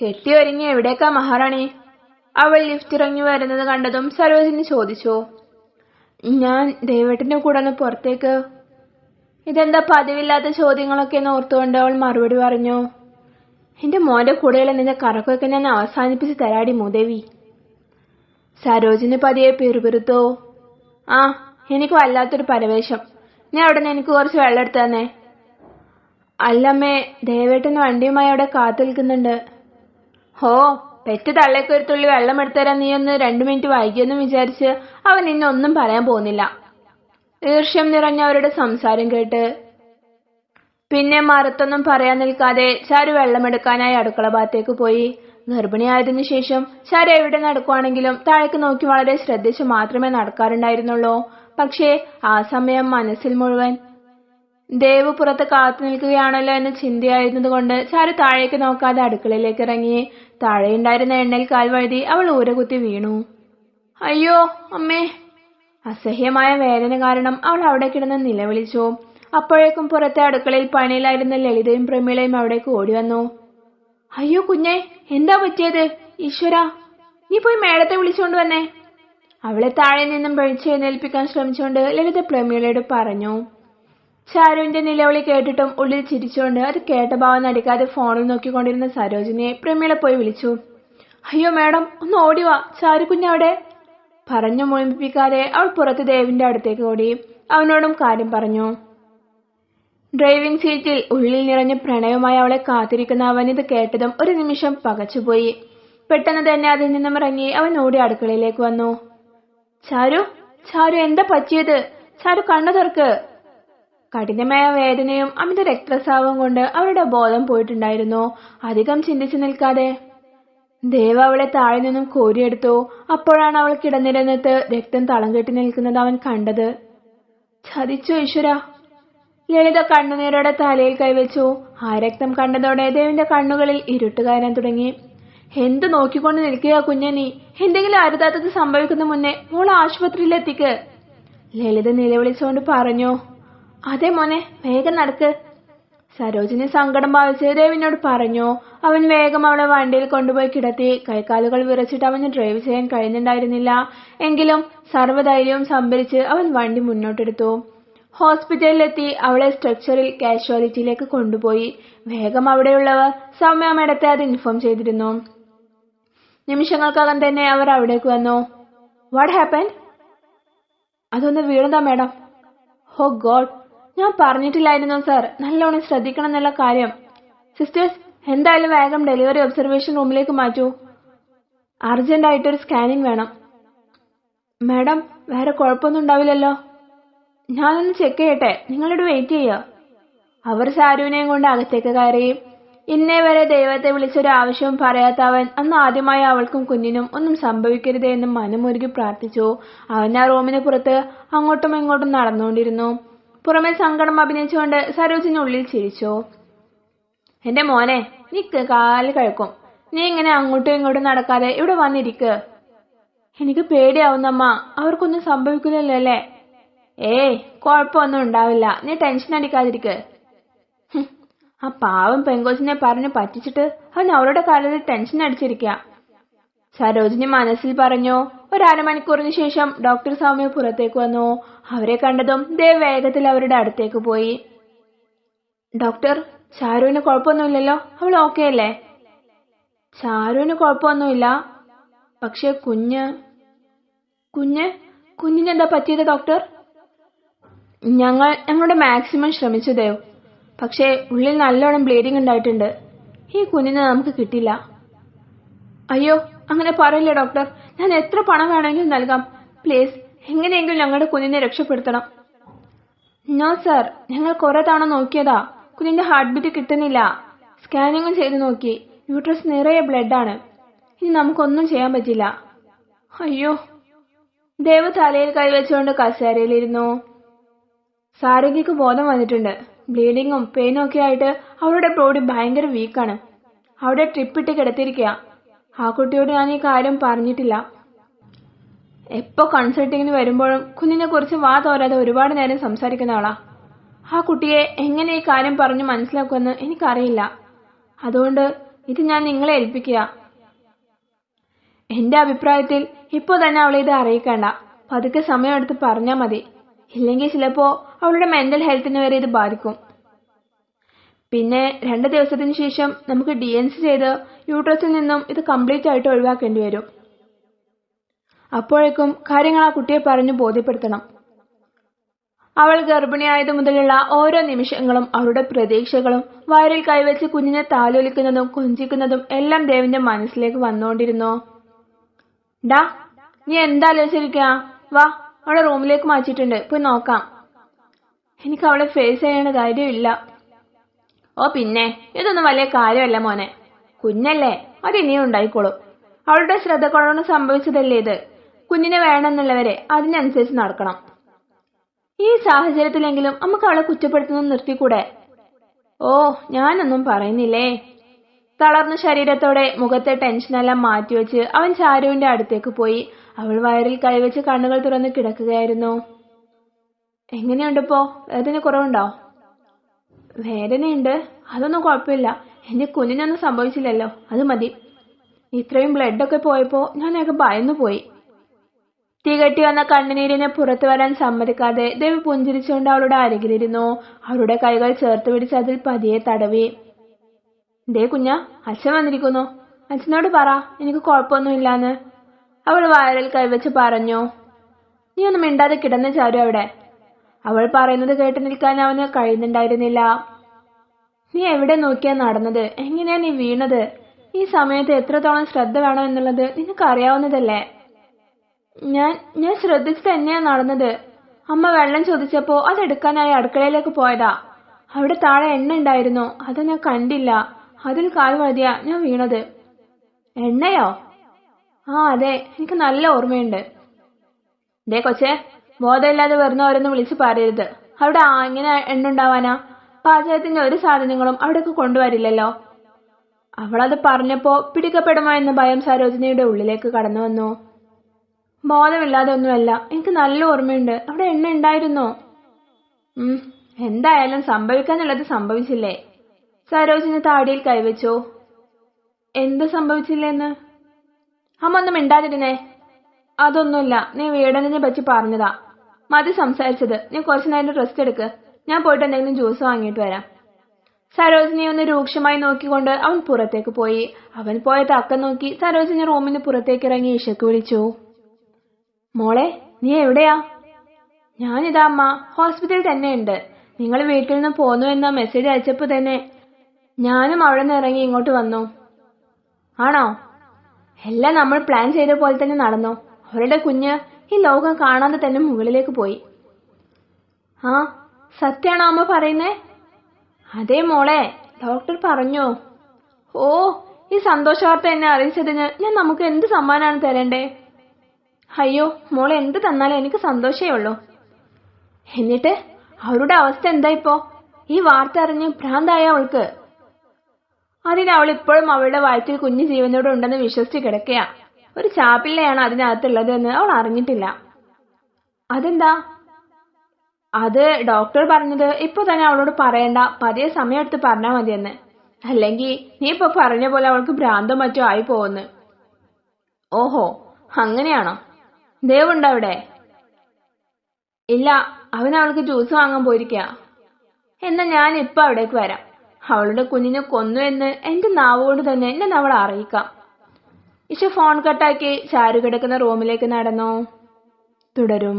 കെട്ടിയൊരുങ്ങി എവിടേക്കാ മഹാറാണി? അവൾ ലിഫ്റ്റ് ഇറങ്ങി വരുന്നത് കണ്ടതും സരോജിനി ചോദിച്ചു. ഞാൻ ദേവേട്ടന്റെ കൂടെ ഒന്ന് പുറത്തേക്ക്. ഇതെന്താ പതിവില്ലാത്ത ചോദ്യങ്ങളൊക്കെ എന്ന് ഓർത്തുകൊണ്ട് അവൾ മറുപടി പറഞ്ഞു. എന്റെ മോന്റെ കൂടെയുള്ള നിന്റെ കറക്കൊക്കെ ഞാൻ അവസാനിപ്പിച്ച് തരാടി മൂദേവി. സരോജിനി പതിയെ പിറുപിറുത്തു. ആ, എനിക്ക് വല്ലാത്തൊരു പരവേശം. ഞാൻ അവിടെ നിന്ന് എനിക്ക് കുറച്ച് വെള്ളം എടുത്തു തന്നെ. അല്ലമ്മേ, ദേവേട്ടൻ വണ്ടിയുമായി അവിടെ കാത്തു നിൽക്കുന്നുണ്ട്. ഹോ, പെറ്റ് തള്ളേക്ക് ഒരു തുള്ളി വെള്ളം എടുത്തുതരാൻ നീ ഒന്ന് 2 മിനിറ്റ് വൈകിയെന്നും വിചാരിച്ച് അവൻ ഇന്നൊന്നും പറയാൻ പോകുന്നില്ല. ഈർഷ്യം നിറഞ്ഞ അവരുടെ സംസാരം കേട്ട് പിന്നെ മറുത്തൊന്നും പറയാൻ നിൽക്കാതെ ചാരു വെള്ളമെടുക്കാനായി അടുക്കള ഭാഗത്തേക്ക് പോയി. ഗർഭിണിയായതിനു ശേഷം ചാരു എവിടെ നടക്കുവാണെങ്കിലും താഴേക്ക് നോക്കി വളരെ ശ്രദ്ധിച്ച് മാത്രമേ നടക്കാറുണ്ടായിരുന്നുള്ളൂ. പക്ഷേ ആ സമയം മനസ്സിൽ മുഴുവൻ ദേവ് പുറത്ത് കാത്തു നിൽക്കുകയാണല്ലോ എന്ന ചിന്തയായിരുന്നതുകൊണ്ട് ചാരു താഴേക്ക് നോക്കാതെ അടുക്കളയിലേക്ക് ഇറങ്ങി. താഴെയുണ്ടായിരുന്ന എണ്ണയിൽ കാൽ വഴുതി അവൾ ഊരകുത്തി വീണു. അയ്യോ അമ്മേ! അസഹ്യമായ വേദന കാരണം അവൾ അവിടെ കിടന്ന് നിലവിളിച്ചു. അപ്പോഴേക്കും പുറത്തെ അടുക്കളയിൽ പണിയിലായിരുന്ന ലളിതയും പ്രമീളയും അവിടേക്ക് ഓടി വന്നു. അയ്യോ കുഞ്ഞെ, എന്താ പറ്റിയത്? ഈശ്വരാ, നീ പോയി മേഡത്തെ വിളിച്ചുകൊണ്ട് വന്നേ. അവളെ താഴെ നിന്നും പിടിച്ചെഴുന്നേൽപ്പിക്കാൻ ശ്രമിച്ചുകൊണ്ട് ലളിത പ്രമീളയോട് പറഞ്ഞു. ചാരുവിന്റെ നിലവിളി കേട്ടിട്ടും ഉള്ളിൽ ചിരിച്ചുകൊണ്ട് അത് കേട്ട ഭാവം നടിക്കാതെ ഫോണിൽ നോക്കിക്കൊണ്ടിരുന്ന സരോജിനിയെ പ്രമീള പോയി വിളിച്ചു. അയ്യോ മേഡം, ഒന്ന് ഓടിവാ, ചാരു കുഞ്ഞവിടെ. പറഞ്ഞു മുഴുമിപ്പിക്കാതെ അവൾ പുറത്ത് ദേവിന്റെ അടുത്തേക്ക് ഓടി. അവനോടും കാര്യം പറഞ്ഞു. ഡ്രൈവിംഗ് സീറ്റിൽ ഉള്ളിൽ നിറഞ്ഞ പ്രണയവുമായി അവളെ കാത്തിരിക്കുന്ന അവൻ ഇത് കേട്ടതും ഒരു നിമിഷം പകച്ചുപോയി. പെട്ടെന്ന് തന്നെ അതിൽ നിന്നും ഇറങ്ങി അവൻ ഓടി അടുക്കളയിലേക്ക് വന്നു. ചാരു, ചാരു, എന്താ പറ്റിയത്? ചാരു, കണ്ണു തുറക്ക്. കഠിനമായ വേദനയും അമിത രക്തസ്രാവവും കൊണ്ട് അവരുടെ ബോധം പോയിട്ടുണ്ടായിരുന്നു. അധികം ചിന്തിച്ചു നിൽക്കാതെ ദേവ് അവളെ താഴെ നിന്നും കോരിയെടുത്തു. അപ്പോഴാണ് അവൾ കിടന്നിരുന്നിട്ട് രക്തം തളം കെട്ടി നിൽക്കുന്നത് അവൻ കണ്ടത്. ചതിച്ചു ഈശ്വര! ലളിത കണ്ണുനീരോടെ തലയിൽ കൈവച്ചു. ആ രക്തം കണ്ടതോടെ ദേവിന്റെ കണ്ണുകളിൽ ഇരുട്ട് കയറാൻ തുടങ്ങി. എന്തു നോക്കിക്കൊണ്ട് നിൽക്കുക കുഞ്ഞനീ? എന്തെങ്കിലും അരുതാത്തത് സംഭവിക്കുന്ന മുന്നേ മോളെ ആശുപത്രിയിലെത്തിക്ക്. ലളിത നിലവിളിച്ചുകൊണ്ട് പറഞ്ഞു. അതെ മോനെ, വേഗം നടക്ക്. സരോജിനി സങ്കടം ഭാവിച്ച് ദേവിനോട് പറഞ്ഞു. അവൻ വേഗം അവളെ വണ്ടിയിൽ കൊണ്ടുപോയി കിടത്തി. കൈക്കാലുകൾ വിറച്ചിട്ട് അവന് ഡ്രൈവ് ചെയ്യാൻ കഴിയുന്നുണ്ടായിരുന്നില്ല. എങ്കിലും സർവ്വധൈര്യവും സംഭരിച്ച് അവൻ വണ്ടി മുന്നോട്ടെടുത്തു. ഹോസ്പിറ്റലിലെത്തി അവളെ സ്ട്രെച്ചറിൽ കാഷ്വാലിറ്റിയിലേക്ക് കൊണ്ടുപോയി. വേഗം അവിടെയുള്ളവർ സൗമ്യ മേഡത്തെ അത് ഇൻഫോം ചെയ്തിരുന്നു. നിമിഷങ്ങൾക്കകം തന്നെ അവർ അവിടേക്ക് വന്നു. What happened? അതൊന്ന് വീണതാ മേഡം. ഓ ഗോഡ്, ഞാൻ പറഞ്ഞിട്ടില്ലായിരുന്നു സർ, നല്ലോണം ശ്രദ്ധിക്കണം എന്നുള്ള കാര്യം. സിസ്റ്റേഴ്സ്, എന്തായാലും വേഗം ഡെലിവറി ഒബ്സർവേഷൻ റൂമിലേക്ക് മാറ്റൂ. അർജന്റായിട്ടൊരു സ്കാനിങ് വേണം. മാഡം, വേറെ കുഴപ്പമൊന്നും ഉണ്ടാവില്ലല്ലോ? ഞാനൊന്ന് ചെക്ക് ചെയ്യട്ടെ, നിങ്ങളോട് വെയിറ്റ് ചെയ്യുക. അവർ ചാരുവിനെയും കൊണ്ട് അകത്തേക്ക് കയറി. ഇന്നേ വരെ ദൈവത്തെ വിളിച്ചൊരു ആവശ്യവും പറയാത്ത അവൻ അന്ന് ആദ്യമായി അവൾക്കും കുഞ്ഞിനും ഒന്നും സംഭവിക്കരുത് എന്ന് മനമുരുകി പ്രാർത്ഥിച്ചു. അവൻ ആ റൂമിന് പുറത്ത് അങ്ങോട്ടും ഇങ്ങോട്ടും നടന്നുകൊണ്ടിരുന്നു. പുറമെ സങ്കടം അഭിനയിച്ചുകൊണ്ട് സരോജിനി ഉള്ളിൽ ചിരിച്ചു. എന്റെ മോനെ, നീ കാല് കഴിക്കും. നീ ഇങ്ങനെ അങ്ങോട്ടും ഇങ്ങോട്ടും നടക്കാതെ ഇവിടെ വന്നിരിക്ക്. എനിക്ക് പേടിയാവുന്നമ്മ, അവർക്കൊന്നും സംഭവിക്കില്ലല്ലോ അല്ലേ? ഏയ്, കുഴപ്പമൊന്നും ഉണ്ടാവില്ല, നീ ടെൻഷൻ അടിക്കാതിരിക്ക്. ആ പാവം പെങ്കോച്ചിനെ പറഞ്ഞു പറ്റിച്ചിട്ട് അവൻ അവരുടെ കാലത്തിൽ ടെൻഷൻ അടിച്ചിരിക്കുക. സരോജിനി മനസ്സിൽ പറഞ്ഞു. ഒരു അരമണിക്കൂറിന് ശേഷം ഡോക്ടർ സൗമ്യ പുറത്തേക്ക് വന്നു. അവരെ കണ്ടതും ദേവ് വേഗത്തിൽ അവരുടെ അടുത്തേക്ക് പോയി. ഡോക്ടർ, ചാരുവിന് കുഴപ്പമൊന്നുമില്ലല്ലോ? അവൾ ഓക്കെ അല്ലേ? ചാരുവിന് കുഴപ്പമൊന്നുമില്ല, പക്ഷെ കുഞ്ഞിനെന്താ പറ്റിയത് ഡോക്ടർ? ഞങ്ങളുടെ മാക്സിമം ശ്രമിച്ചു ദേവ്, പക്ഷേ ഉള്ളിൽ നല്ലോണം ബ്ലീഡിംഗ് ഉണ്ടായിട്ടുണ്ട്. ഈ കുഞ്ഞിനെ നമുക്ക് കിട്ടില്ല. അയ്യോ, അങ്ങനെ പറയില്ലേ ഡോക്ടർ. ഞാൻ എത്ര പണം വേണമെങ്കിലും നൽകാം. പ്ലീസ്, എങ്ങനെയെങ്കിലും ഞങ്ങളുടെ കുഞ്ഞിനെ രക്ഷപ്പെടുത്തണം. നോ സർ, ഞങ്ങൾ കുറെ തവണ നോക്കിയതാ. കുഞ്ഞിന്റെ ഹാർട്ട് ബീറ്റ് കിട്ടുന്നില്ല. സ്കാനിങ്ങും ചെയ്തു നോക്കി. യൂട്രസ് നിറയെ ബ്ലഡാണ്. ഇനി നമുക്കൊന്നും ചെയ്യാൻ പറ്റില്ല. അയ്യോ. ദേവ് തലയിൽ കൈവച്ചുകൊണ്ട് കസേരയിലിരുന്നു. സാരംഗിക്ക് ബോധം വന്നിട്ടുണ്ട്. ബ്ലീഡിങ്ങും പെയിനും ഒക്കെ ആയിട്ട് അവളുടെ ബോഡി ഭയങ്കര വീക്കാണ്. അവിടെ ട്രിപ്പിട്ട് കിടത്തിയിരിക്കുക. ആ കുട്ടിയോട് ഞാൻ ഈ കാര്യം പറഞ്ഞിട്ടില്ല. എപ്പോ കൺസൾട്ടിങ്ങിന് വരുമ്പോഴും കുഞ്ഞിനെ കുറിച്ച് വാ തോരാതെ ഒരുപാട് നേരം സംസാരിക്കുന്ന ആളാ. ആ കുട്ടിയെ എങ്ങനെ ഈ കാര്യം പറഞ്ഞു മനസ്സിലാക്കുമെന്ന് എനിക്കറിയില്ല. അതുകൊണ്ട് ഇത് ഞാൻ നിങ്ങളെ ഏൽപ്പിക്കുക. എന്റെ അഭിപ്രായത്തിൽ ഇപ്പോൾ തന്നെ അവളെ ഇത് അറിയിക്കണ്ട. പതുക്കെ സമയമെടുത്ത് പറഞ്ഞാൽ മതി. ഇല്ലെങ്കിൽ ചിലപ്പോ അവളുടെ മെന്റൽ ഹെൽത്തിനെ വരെ ഇത് ബാധിക്കും. പിന്നെ 2 ദിവസത്തിന് ശേഷം നമുക്ക് DNC ചെയ്ത് യൂട്രസിൽ നിന്നും ഇത് കംപ്ലീറ്റ് ആയിട്ട് ഒഴിവാക്കേണ്ടി വരും. അപ്പോഴേക്കും കാര്യങ്ങൾ ആ കുട്ടിയെ പറഞ്ഞു ബോധ്യപ്പെടുത്തണം. അവൾ ഗർഭിണിയായതു മുതലുള്ള ഓരോ നിമിഷങ്ങളും അവളുടെ പ്രതീക്ഷകളും വയറിൽ കൈവച്ച് കുഞ്ഞിനെ താലോലിക്കുന്നതും കൊഞ്ചിക്കുന്നതും എല്ലാം ദേവിന്റെ മനസ്സിലേക്ക് വന്നുകൊണ്ടിരുന്നു. ഡാ, നീ എന്താ ആലോചിച്ചിരിക്കുക? വാ, അവളെ റൂമിലേക്ക് മാറ്റിയിട്ടുണ്ട്, പോയി നോക്കാം. എനിക്ക് അവളെ ഫേസ് ചെയ്യേണ്ട ധൈര്യമില്ല. ഓ പിന്നെ, ഇതൊന്നും വലിയ കാര്യമല്ല മോനെ. കുഞ്ഞല്ലേ, അത് ഇനിയും ഉണ്ടായിക്കോളും. അവളുടെ ശ്രദ്ധ കുറവൊന്നും സംഭവിച്ചതല്ലേ ഇത്. കുഞ്ഞിനെ വേണമെന്നുള്ളവരെ അതിനനുസരിച്ച് നടക്കണം. ഈ സാഹചര്യത്തിലെങ്കിലും നമുക്ക് അവളെ കുറ്റപ്പെടുത്തുന്നത് നിർത്തിക്കൂടെ? ഓ, ഞാനൊന്നും പറയുന്നില്ലേ. തളർന്ന ശരീരത്തോടെ മുഖത്തെ ടെൻഷനെല്ലാം മാറ്റിവെച്ച് അവൻ ചാരുവിന്റെ അടുത്തേക്ക് പോയി. അവൾ വയറിൽ കൈവച്ച് കണ്ണുകൾ തുറന്ന് കിടക്കുകയായിരുന്നു. എങ്ങനെയുണ്ടിപ്പോ? വേദന കുറവുണ്ടോ? വേദനയുണ്ട്, അതൊന്നും കുഴപ്പമില്ല. എന്റെ കുഞ്ഞിനൊന്നും സംഭവിച്ചില്ലല്ലോ, അത് മതി. ഇത്രയും ബ്ലഡൊക്കെ പോയപ്പോ ഞാനൊക്കെ ഭയന്നു പോയി. തീകെട്ടി വന്ന കണ്ണുനീരിനെ പുറത്തു വരാൻ സമ്മതിക്കാതെ ദേവി പുഞ്ചിരിച്ചുകൊണ്ട് അവളുടെ അരികിലിരുന്നു. അവളുടെ കൈകൾ ചേർത്ത് പിടിച്ച് അതിൽ പതിയെ തടവി. ദേ കുഞ്ഞ, അച്ഛൻ വന്നിരിക്കുന്നു. അച്ഛനോട് പറ എനിക്ക് കുഴപ്പമൊന്നുമില്ലാന്ന്. അവൾ വയറിൽ കൈവച്ച് പറഞ്ഞു. നീ ഒന്നും മിണ്ടാതെ കിടന്ന് ചാരു അവിടെ. അവൾ പറയുന്നത് കേട്ട് നിൽക്കാൻ അവന് കഴിയുന്നുണ്ടായിരുന്നില്ല. നീ എവിടെ നോക്കിയാ നടന്നത്? എങ്ങനെയാ നീ വീണത്? ഈ സമയത്ത് എത്രത്തോളം ശ്രദ്ധ വേണം എന്നുള്ളത് നിനക്കറിയാവുന്നതല്ലേ? ഞാൻ ശ്രദ്ധിച്ചു തന്നെയാ നടന്നത്. അമ്മ വെള്ളം ചോദിച്ചപ്പോ അതെടുക്കാനായി അടുക്കളയിലേക്ക് പോയതാ. അവിടെ താഴെ എണ്ണ ഉണ്ടായിരുന്നു, അത് ഞാൻ കണ്ടില്ല. അതിൽ കാൽ വഴുതിയാ ഞാൻ വീണത്. എണ്ണയോ? ആ അതെ, എനിക്ക് നല്ല ഓർമ്മയുണ്ട്. ദേ കൊച്ചേ, ബോധമില്ലാതെ വരുന്നവരൊന്നും വിളിച്ചു പറയരുത്. അവിടെ എങ്ങനെ എണ്ണ ഉണ്ടാവാനാ? പാചകത്തിന്റെ ഒരു സാധനങ്ങളും അവിടേക്ക് കൊണ്ടുവരില്ലല്ലോ. അവളത് പറഞ്ഞപ്പോ പിടിക്കപ്പെടുമോ എന്ന ഭയം സരോജിനിയുടെ ഉള്ളിലേക്ക് കടന്നു വന്നു. ബോധമില്ലാതെ ഒന്നുമല്ല, എനിക്ക് നല്ല ഓർമ്മയുണ്ട്. അവിടെ എണ്ണ ഉണ്ടായിരുന്നോ? എന്തായാലും സംഭവിക്കാനുള്ളത് സംഭവിച്ചില്ലേ? സരോജിനി താടിയിൽ കൈവച്ചു. എന്ത് സംഭവിച്ചില്ലെന്ന്? അമ്മ ഒന്നും മിണ്ടാതിരുന്നേ. അതൊന്നുമില്ല, നീ വീടിനെ പറ്റി പറഞ്ഞതാ. മതി സംസാരിച്ചത്. നീ കുറച്ചു നേരം റെസ്റ്റ് എടുക്ക്. ഞാൻ പോയിട്ട് എന്തെങ്കിലും ജ്യൂസ് വാങ്ങിയിട്ട് വരാം. സരോജിനി ഒന്ന് രൂക്ഷമായി നോക്കിക്കൊണ്ട് അവൻ പുറത്തേക്ക് പോയി. അവൻ പോയ തക്കം നോക്കി സരോജിനി റൂമിന് പുറത്തേക്ക് ഇറങ്ങി ഇഷക്ക് വിളിച്ചു. മോളെ, നീ എവിടെയാ? ഞാനിതാ അമ്മ, ഹോസ്പിറ്റലിൽ തന്നെയുണ്ട്. നിങ്ങൾ വീട്ടിൽ നിന്ന് പോന്നു എന്ന മെസ്സേജ് അയച്ചപ്പോ തന്നെ ഞാനും അവിടെ നിന്ന് ഇറങ്ങി ഇങ്ങോട്ട് വന്നു. ആണോ? എല്ലാം നമ്മൾ പ്ലാൻ ചെയ്ത പോലെ തന്നെ നടന്നു. അവരുടെ കുഞ്ഞ് ഈ ലോകം കാണാതെ തന്നെ മുകളിലേക്ക് പോയി. ആ, സത്യാണോ അമ്മ പറയുന്നേ? അതേ മോളെ, ഡോക്ടർ പറഞ്ഞു. ഓ, ഈ സന്തോഷ വാർത്ത എന്നെ അറിയിച്ചതിന് ഞാൻ നമുക്ക് എന്ത് സമ്മാനമാണ് തരണ്ടേ? അയ്യോ മോളെ, എന്ത് തന്നാലും എനിക്ക് സന്തോഷമേ ഉള്ളൂ. എന്നിട്ട് അവളുടെ അവസ്ഥ എന്താ ഇപ്പോ? ഈ വാർത്ത അറിഞ്ഞ് ഭ്രാന്തായ അവൾക്ക്. അതിന് അവൾ ഇപ്പോഴും അവളുടെ വയറ്റിൽ കുഞ്ഞു ജീവനോട് ഉണ്ടെന്ന് വിശ്വസിച്ച് കിടക്കുകയാ. ഒരു ചാപ്പിള്ളയാണ് അതിനകത്തുള്ളത് എന്ന് അവൾ അറിഞ്ഞിട്ടില്ല. അതെന്താ? അത് ഡോക്ടർ പറഞ്ഞത് ഇപ്പൊ തന്നെ അവളോട് പറയണ്ട, പതിയെ സമയമെടുത്ത് പറഞ്ഞാൽ മതിയെന്ന്. അല്ലെങ്കിൽ നീ ഇപ്പൊ പറഞ്ഞ പോലെ അവൾക്ക് ഭ്രാന്തോ മറ്റോ ആയി പോവുന്നു. ഓഹോ, അങ്ങനെയാണോ? ദേവുണ്ടോ അവിടെ? ഇല്ല, അവൾക്ക് ജ്യൂസ് വാങ്ങാൻ പോയിരിക്കുക. എന്നാ ഞാൻ ഇപ്പൊ അവിടേക്ക് വരാം. അവളുടെ കുഞ്ഞിനെ കൊന്നു എന്ന് എന്റെ നാവുകൊണ്ട് തന്നെ ഞാൻ അവളെ അറിയിക്കാം. ഇഷ ഫോൺ കട്ടാക്കി ചാരു കിടക്കുന്ന റൂമിലേക്ക് നടന്നു. തുടരും.